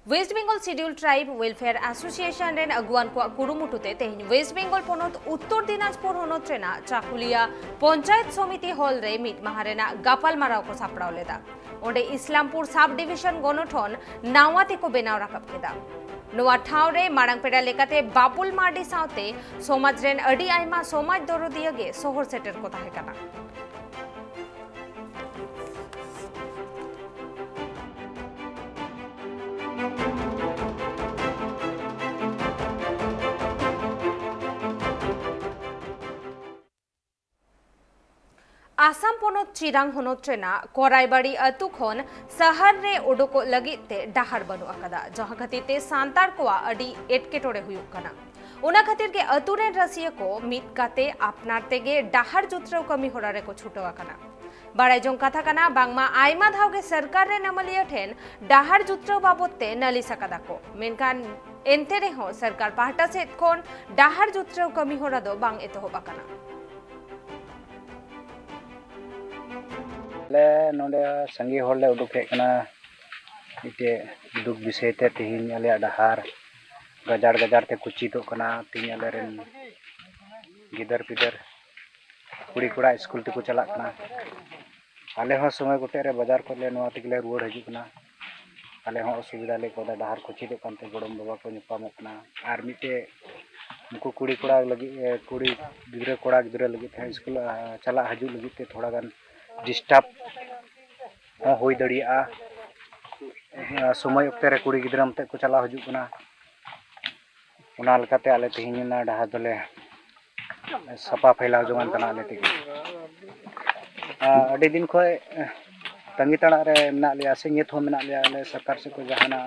Waste Bengal schedule tribe welfare association रेन अगुआन को कुरुमुटुते तेहिन वेस्ट बेंगल पोनोत उत्तर दिनाजपुर होनोत रेना चाकुलिया पंचायत समिति हॉल रे मिद महारेना गापाल माराव को सापड़ाव लेदा ओंडे इस्लामपुर सब डिविजन गणठन नावाते को बेनाव राकब केदा नोआ ठाव रे मारांगपेड़ा लेकाते बाबुल मार्डी सावते समाज रेन अडी आयमा समाज दरदिया गे शहर सेटर को ताहे कना आसाम पोनोत चिरांग होनोत रेना कोराईबाड़ी अतु खन शहर रे उडुको लगिते डाहर बनु अकदा जहां खतिते सांतार को अडी एटकेटोरे हुयुक कना उना खतिर के अतु रेन रसिया को मित काते आपनार तेगे डाहर जुत्रव कमी होरारे को छुटो अकना बाड़ाई जों कथा कना बांगमा आयमा धावगे सरकार रे नमलिया ठेन डाहर जुत्रव बाबतते नली सकदा को मेनकान एनते रे हो सरकार पाहटा सेत कोन डाहर जुत्रव कमी होरा दो बांग एतोहब अकना ले नोडे संगी होले उडुके कना इते दुख विषय ते तिहिन आले डाहार गजार गजार ते कुची तो कना तिहिन आले रेन गिदर पिदर कुड़ी कुड़ा स्कूल ते को चला कना आले हो समय गोटे रे बाजार को ले नोआ तिगले रुवर हजू कना आले हो असुविधा ले को डाहार कुची तो कानते गोडम बाबा को निपामो कना आर मिटे उनको कुड़ी कुड़ा लगी कुड़ी गिदरे कोड़ा गिदरे लगी थे स्कूल चला हजू लगी ते थोड़ा गान डिस्टर्ब हो दड़िया समय उक्ते रे कुड़ी गिदराम ते को चला हजू कना उना लकाते आले तिहिना डाहा दले सपा फैलाव जमान कना आले तिगी अडी दिन खोय तंगी तड़ा रे मेना लिया से नित हो मेना लिया आले सरकार से को जहाना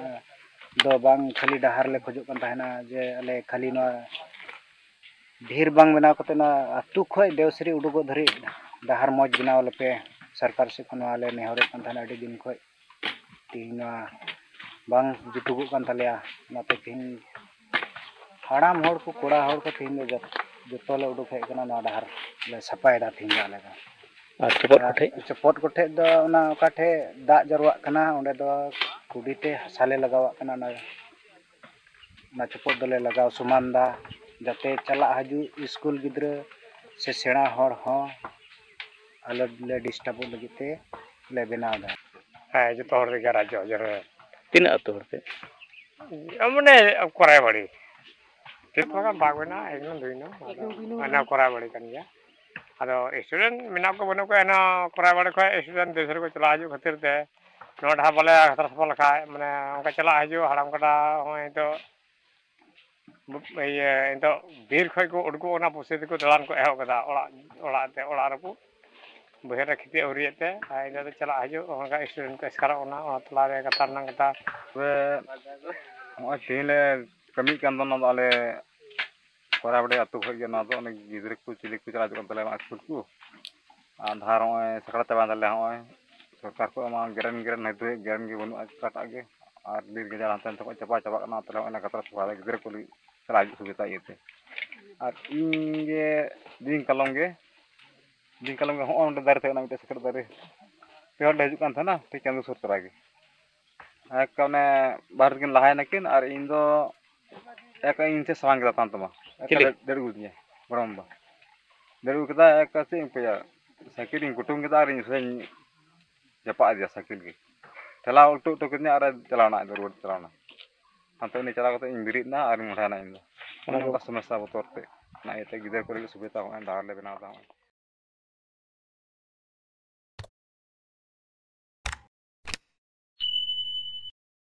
दो बांग खाली डाहार ले खोजो कन ताहेना जे आले खाली न ढेर बांग बना कते ना अतु खोय देवश्री उडुगो धरी डाहार मौज बनाव लपे सरकार से कोनो आले नेहरे कन थाना अडी दिन खोय तिहिना बांग जुटुगो कन तालेया नाते तिहिन हाड़ाम होड़ को कोड़ा होड़ को तिहिन जतो ले उडुक हे कना ना डाहार ले सपाय दा तिहिन आले दा चपट कोठे दो ना ओकाठे दाग जरवा कना ओंडे दो कुडीते हसाले लगावा कना ना चपट दले लगाव सुमान दा जाते चला हजू स्कूल गिद्रा से सेना होड़ हो आले ले डिस्टर्ब लगते ले बनाव दा हां जो तोड़ रे राज्य जर तीन अतु हरते अमने कोराईबाड़ी तेतोगा बागवेना एकदम दुइनो अना कोराईबाड़ी कनिया आदो स्टूडेंट मिना को बनो को एना कोराईबाड़ी को स्टूडेंट देशर को चला हजू खातिर ते नोडा बोले खतर सफल खा माने उनका चला हजू हड़ाम कटा होय तो ये तो बीर खय को उडको ओना पुसे को दलान को एहो कदा ओड़ा ते ओड़ा रपु बहेर खिते औरियते आइदा तो चला हजू उनका स्टूडेंट को स्कारा ओना तला रे कतार नंग कता वे ओ थिले कमी कान दन आले कोराबडे अतु खय ना तो अने गिदरे को चिली को चला जन तले स्कूल को आधार होय सकड़ा तबा दले होय सरकार को मा गेरन गेरन हेतु गेरन के बनु काटा गे और बीर के जरा तन तो चपा चपा ना तले ओना कतर सवा गिदरे को चला सुविधा येते और इंगे दिन कलम गे हो ओंडे दारे थे ना मिटे सकड़ दारे पेड़ हजू कान था ना ते चंदू सुर तरा गे एक कने बाहर किन लहाय नकिन और इन दो एक इन से सांग रता तमा डेढ़ गुदिया बड़म्बा डेढ़ कदा एक से पे साइकिल इन कुटुंग कदा इन से जपा दिया साइकिल के चला उल्टो तो कितने आरे चलाना रोड चलाना अंत ने चला इन बिरिना और मुठाना इन दो समस्या बतौर पे ना ये गिदर को सुविधा हो डार ले बनाता हूं।